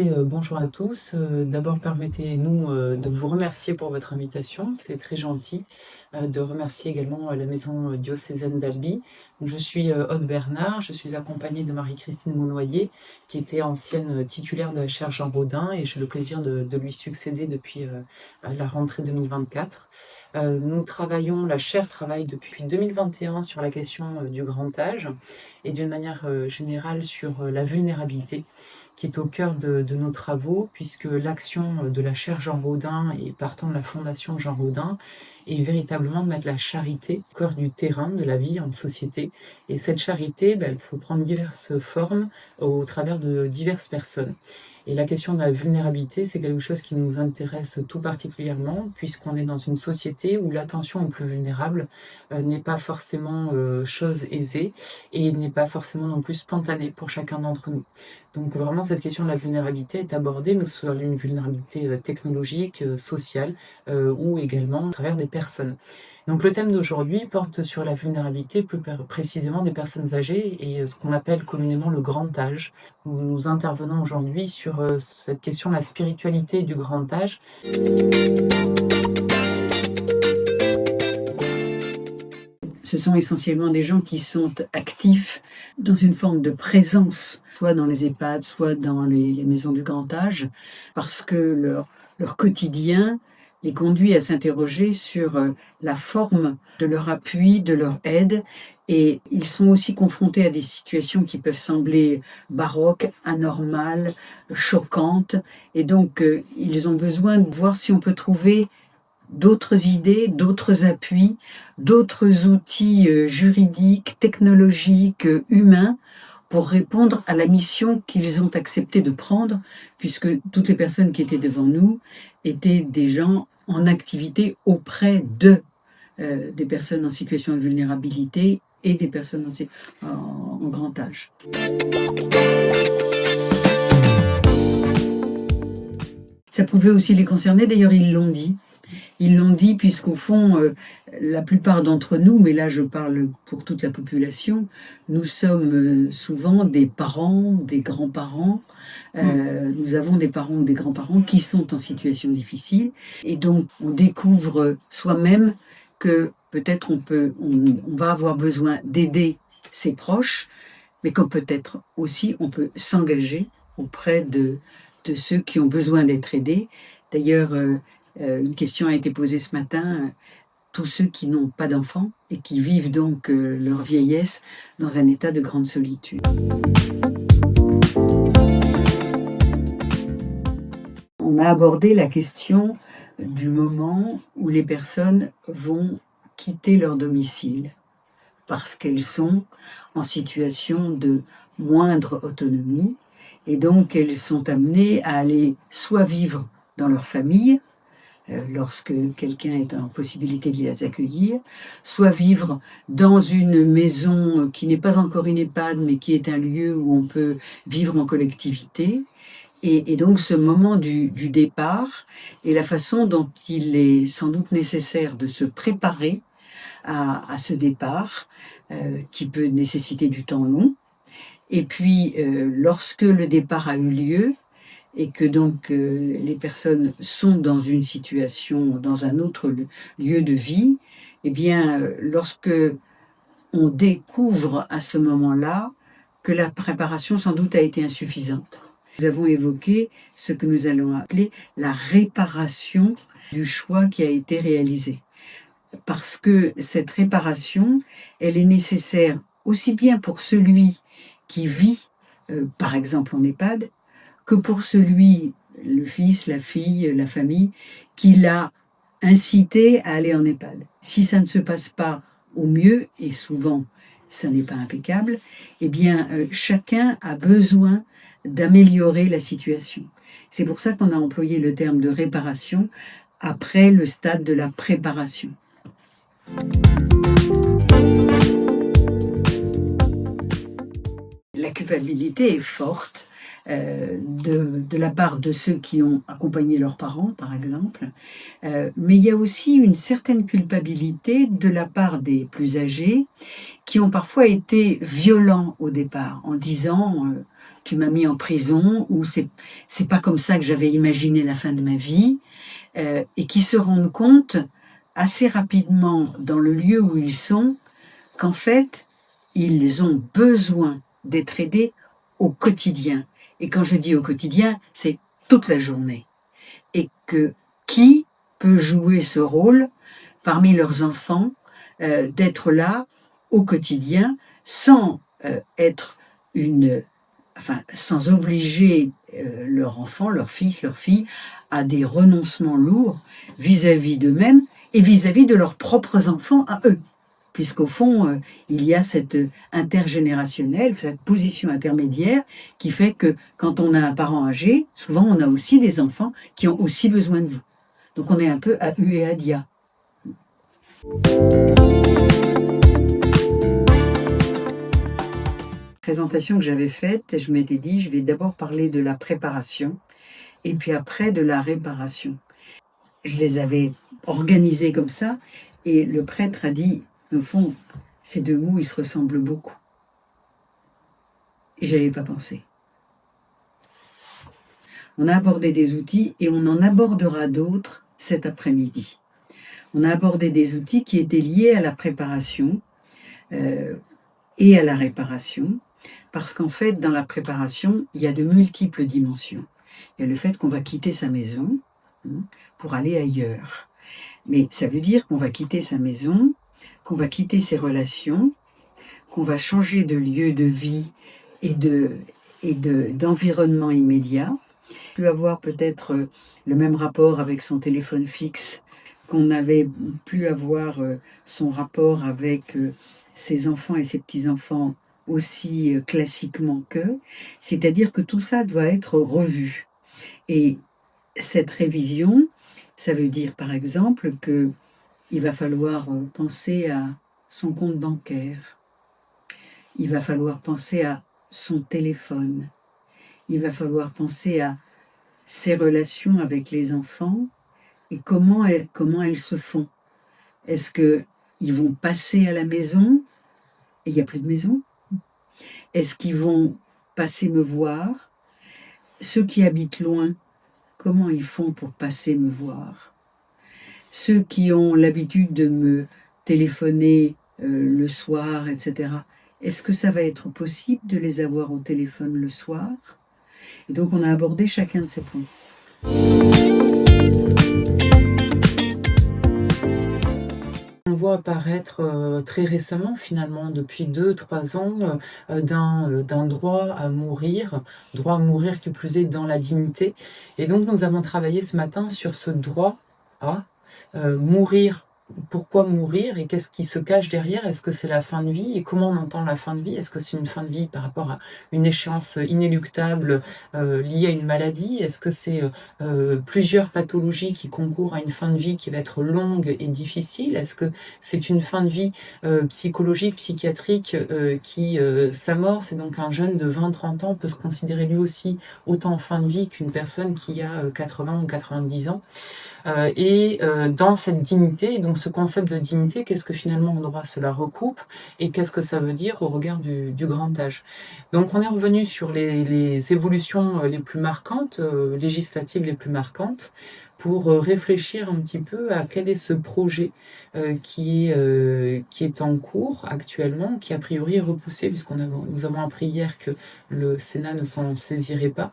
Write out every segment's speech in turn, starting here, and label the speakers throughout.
Speaker 1: écoutez, bonjour à tous. D'abord permettez-nous, de vous remercier pour votre invitation. C'est très gentil, de remercier également, la maison, diocésaine d'Albi. Donc je suis, Aude Bernard, je suis accompagnée de Marie-Christine Monnoyer, qui était ancienne, titulaire de la chaire Jean Bodin et j'ai le plaisir de lui succéder depuis, la rentrée 2024. La chaire travaille depuis 2021 sur la question, du grand âge et d'une manière, générale sur, la vulnérabilité qui est au cœur de nos travaux, puisque l'action de la chaire Jean Rodin et partant de la fondation Jean Rodin est véritablement de mettre la charité au cœur du terrain de la vie en société. Et cette charité, elle peut prendre diverses formes au travers de diverses personnes. Et la question de la vulnérabilité, c'est quelque chose qui nous intéresse tout particulièrement, puisqu'on est dans une société où l'attention aux plus vulnérables n'est pas forcément chose aisée et n'est pas forcément non plus spontanée pour chacun d'entre nous. Donc vraiment, cette question de la vulnérabilité est abordée, mais que ce soit une vulnérabilité technologique, sociale, ou également à travers des personnes. Donc le thème d'aujourd'hui porte sur la vulnérabilité, plus précisément des personnes âgées et ce qu'on appelle communément le grand âge. Nous intervenons aujourd'hui sur cette question de la spiritualité du grand âge.
Speaker 2: Ce sont essentiellement des gens qui sont actifs dans une forme de présence, soit dans les EHPAD, soit dans les maisons du grand âge, parce que leur quotidien les conduit à s'interroger sur la forme de leur appui, de leur aide, et ils sont aussi confrontés à des situations qui peuvent sembler baroques, anormales, choquantes, et donc ils ont besoin de voir si on peut trouver d'autres idées, d'autres appuis, d'autres outils juridiques, technologiques, humains, pour répondre à la mission qu'ils ont accepté de prendre, puisque toutes les personnes qui étaient devant nous étaient des gens en activité auprès des personnes en situation de vulnérabilité et des personnes en grand âge. Ça pouvait aussi les concerner, d'ailleurs ils l'ont dit. Ils l'ont dit puisqu'au fond, la plupart d'entre nous, mais là je parle pour toute la population, nous sommes souvent des parents, des grands-parents. Nous avons des parents ou des grands-parents qui sont en situation difficile. Et donc on découvre soi-même que peut-être on va avoir besoin d'aider ses proches, mais que peut-être aussi on peut s'engager auprès de ceux qui ont besoin d'être aidés. D'ailleurs, une question a été posée ce matin, tous ceux qui n'ont pas d'enfants et qui vivent donc leur vieillesse dans un état de grande solitude. On a abordé la question du moment où les personnes vont quitter leur domicile parce qu'elles sont en situation de moindre autonomie et donc elles sont amenées à aller soit vivre dans leur famille, lorsque quelqu'un est en possibilité de les accueillir, soit vivre dans une maison qui n'est pas encore une EHPAD, mais qui est un lieu où on peut vivre en collectivité. Et donc ce moment du départ et la façon dont il est sans doute nécessaire de se préparer à ce départ, qui peut nécessiter du temps long. Et puis, lorsque le départ a eu lieu, et que donc les personnes sont dans une situation, dans un autre lieu de vie, eh bien, lorsque on découvre à ce moment-là que la préparation sans doute a été insuffisante. Nous avons évoqué ce que nous allons appeler la réparation du choix qui a été réalisé. Parce que cette réparation, elle est nécessaire aussi bien pour celui qui vit, par exemple en EHPAD, que pour celui, le fils, la fille, la famille, qui l'a incité à aller en EHPAD. Si ça ne se passe pas au mieux, et souvent ça n'est pas impeccable, eh bien chacun a besoin d'améliorer la situation. C'est pour ça qu'on a employé le terme de réparation après le stade de la préparation. La culpabilité est forte de la part de ceux qui ont accompagné leurs parents, par exemple, mais il y a aussi une certaine culpabilité de la part des plus âgés qui ont parfois été violents au départ en disant tu m'as mis en prison, ou c'est pas comme ça que j'avais imaginé la fin de ma vie, et qui se rendent compte assez rapidement dans le lieu où ils sont qu'en fait, ils ont besoin d'être aidés au quotidien. Et quand je dis au quotidien, c'est toute la journée. Et que qui peut jouer ce rôle parmi leurs enfants, d'être là au quotidien sans être sans obliger leur enfant, leur fils, leur fille à des renoncements lourds vis-à-vis d'eux-mêmes et vis-à-vis de leurs propres enfants à eux. Puisqu'au fond, il y a cette intergénérationnelle, cette position intermédiaire qui fait que quand on a un parent âgé, souvent on a aussi des enfants qui ont aussi besoin de vous. Donc on est un peu à U et à Dia. Présentation que j'avais faite, je m'étais dit, je vais d'abord parler de la préparation et puis après de la réparation. Je les avais organisés comme ça et le prêtre a dit, au fond, ces deux mots, ils se ressemblent beaucoup. Et j'avais pas pensé. On a abordé des outils et on en abordera d'autres cet après-midi. On a abordé des outils qui étaient liés à la préparation et à la réparation, parce qu'en fait, dans la préparation, il y a de multiples dimensions. Il y a le fait qu'on va quitter sa maison pour aller ailleurs. Mais ça veut dire qu'on va quitter sa maison, qu'on va quitter ses relations, qu'on va changer de lieu de vie et d'environnement immédiat. On peut avoir peut-être le même rapport avec son téléphone fixe, qu'on avait pu avoir son rapport avec ses enfants et ses petits-enfants aussi classiquement qu'eux. C'est-à-dire que tout ça doit être revu. Et cette révision, ça veut dire par exemple qu'il va falloir penser à son compte bancaire, il va falloir penser à son téléphone, il va falloir penser à ses relations avec les enfants et comment elles se font. Est-ce qu'ils vont passer à la maison et il n'y a plus de maison? Est-ce qu'ils vont passer me voir? Ceux qui habitent loin, comment ils font pour passer me voir? Ceux qui ont l'habitude de me téléphoner le soir, etc., est-ce que ça va être possible de les avoir au téléphone le soir? Et donc on a abordé chacun de ces points.
Speaker 1: On voit apparaître très récemment, finalement, depuis 2-3 ans, d'un droit à mourir qui plus est dans la dignité. Et donc nous avons travaillé ce matin sur ce droit à mourir. Pourquoi mourir et qu'est-ce qui se cache derrière? Est-ce que c'est la fin de vie et comment on entend la fin de vie? Est-ce que c'est une fin de vie par rapport à une échéance inéluctable liée à une maladie? Est-ce que c'est plusieurs pathologies qui concourent à une fin de vie qui va être longue et difficile? Est-ce que c'est une fin de vie psychologique, psychiatrique qui s'amorce et donc un jeune de 20-30 ans peut se considérer lui aussi autant en fin de vie qu'une personne qui a 80 ou 90 ans? Dans cette dignité, donc ce concept de dignité, qu'est-ce que finalement en droit cela recoupe et qu'est-ce que ça veut dire au regard du grand âge? Donc on est revenu sur les évolutions les plus marquantes, législatives les plus marquantes, pour réfléchir un petit peu à quel est ce projet qui est en cours actuellement, qui a priori est repoussé, nous avons appris hier que le Sénat ne s'en saisirait pas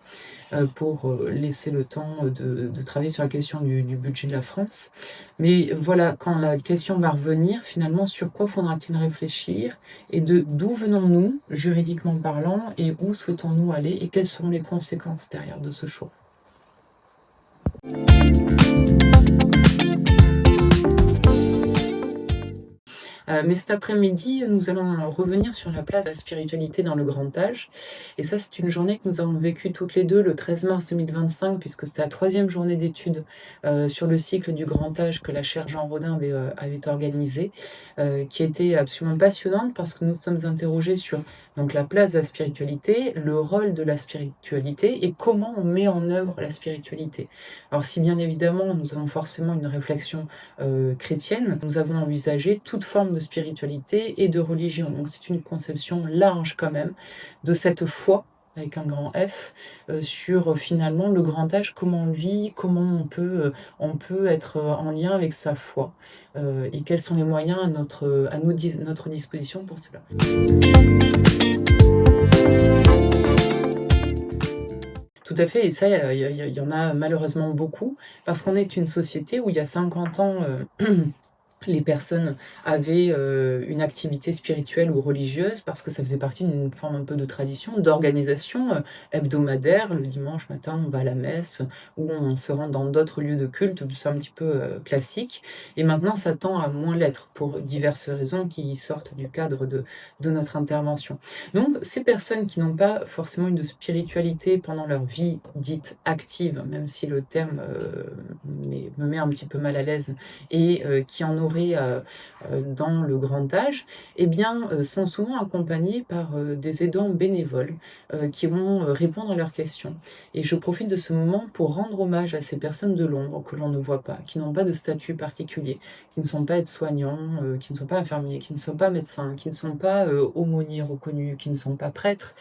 Speaker 1: pour laisser le temps de travailler sur la question du budget de la France. Mais voilà, quand la question va revenir, finalement, sur quoi faudra-t-il réfléchir et d'où venons-nous, juridiquement parlant, et où souhaitons-nous aller et quelles seront les conséquences derrière de ce choix? Mais cet après-midi, nous allons revenir sur la place de la spiritualité dans le grand âge. Et ça, c'est une journée que nous avons vécue toutes les deux le 13 mars 2025, puisque c'était la 3e journée d'études sur le cycle du grand âge que la chère Jean Rodin avait organisée, qui a été absolument passionnante parce que nous sommes interrogés sur donc, la place de la spiritualité, le rôle de la spiritualité et comment on met en œuvre la spiritualité. Alors si bien évidemment nous avons forcément une réflexion chrétienne, nous avons envisagé toute forme de spiritualité et de religion. Donc c'est une conception large quand même de cette foi avec un grand F, sur finalement le grand âge, comment on le vit, comment on peut être en lien avec sa foi, et quels sont les moyens notre disposition pour cela. Tout à fait, et ça, il y en a malheureusement beaucoup, parce qu'on est une société où il y a 50 ans, les personnes avaient, une activité spirituelle ou religieuse parce que ça faisait partie d'une forme un peu de tradition, d'organisation, hebdomadaire. Le dimanche matin, on va à la messe ou on se rend dans d'autres lieux de culte, c'est un petit peu, classique, et maintenant ça tend à moins l'être pour diverses raisons qui sortent du cadre de notre intervention. Donc ces personnes qui n'ont pas forcément une de spiritualité pendant leur vie dite active, même si le terme, me met un petit peu mal à l'aise, et qui en auraient dans le grand âge, eh bien, sont souvent accompagnés par des aidants bénévoles qui vont répondre à leurs questions. Et je profite de ce moment pour rendre hommage à ces personnes de l'ombre que l'on ne voit pas, qui n'ont pas de statut particulier, qui ne sont pas aides-soignants, qui ne sont pas infirmiers, qui ne sont pas médecins, qui ne sont pas aumôniers reconnus, qui ne sont pas prêtres,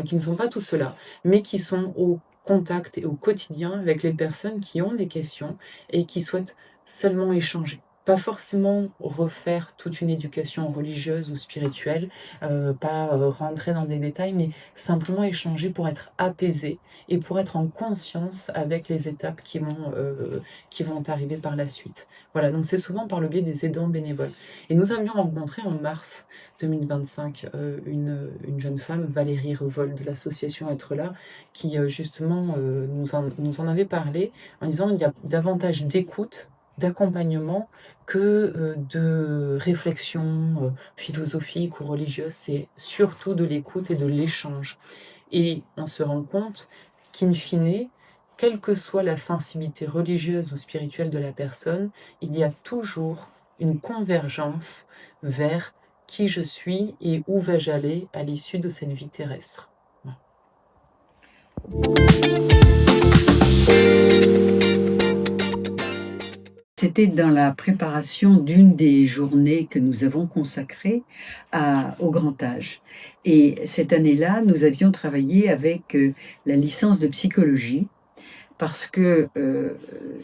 Speaker 1: qui ne sont pas tout cela, mais qui sont au contact et au quotidien avec les personnes qui ont des questions et qui souhaitent seulement échanger. Pas forcément refaire toute une éducation religieuse ou spirituelle, pas, rentrer dans des détails, mais simplement échanger pour être apaisé et pour être en conscience avec les étapes qui vont arriver par la suite. Voilà, donc c'est souvent par le biais des aidants bénévoles, et nous avions rencontré en mars 2025, une jeune femme, Valérie Revoll, de l'association Être là, qui, justement, nous en avait parlé en disant: «Il y a davantage d'écoute, d'accompagnement que, de réflexion, philosophique ou religieuse, c'est surtout de l'écoute et de l'échange, et on se rend compte qu'in fine, quelle que soit la sensibilité religieuse ou spirituelle de la personne, il y a toujours une convergence vers qui je suis et où vais-je aller à l'issue de cette vie terrestre. Voilà.
Speaker 2: C'était dans la préparation d'une des journées que nous avons consacrées au grand âge. Et cette année-là, nous avions travaillé avec la licence de psychologie parce que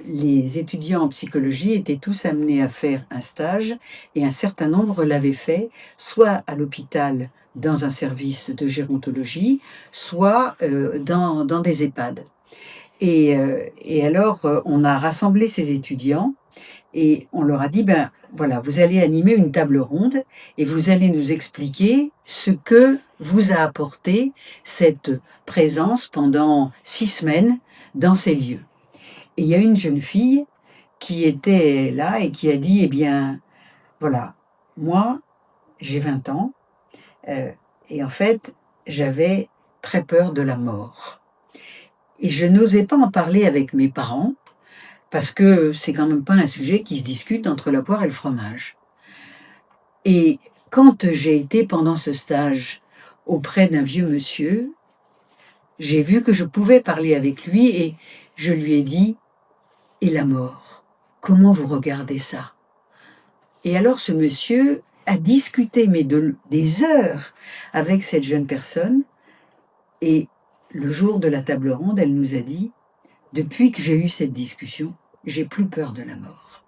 Speaker 2: les étudiants en psychologie étaient tous amenés à faire un stage et un certain nombre l'avaient fait, soit à l'hôpital dans un service de gérontologie, soit dans des EHPAD. Et alors, on a rassemblé ces étudiants et on leur a dit, ben voilà, vous allez animer une table ronde et vous allez nous expliquer ce que vous a apporté cette présence pendant 6 semaines dans ces lieux. Et il y a une jeune fille qui était là et qui a dit, eh bien, voilà, moi, j'ai 20 ans, et en fait, j'avais très peur de la mort. Et je n'osais pas en parler avec mes parents, parce que c'est quand même pas un sujet qui se discute entre la poire et le fromage. Et quand j'ai été pendant ce stage auprès d'un vieux monsieur, j'ai vu que je pouvais parler avec lui et je lui ai dit: «Et la mort, comment vous regardez ça?» Et alors ce monsieur a discuté, mais des heures avec cette jeune personne, et le jour de la table ronde, elle nous a dit: «Depuis que j'ai eu cette discussion, j'ai plus peur de la mort.»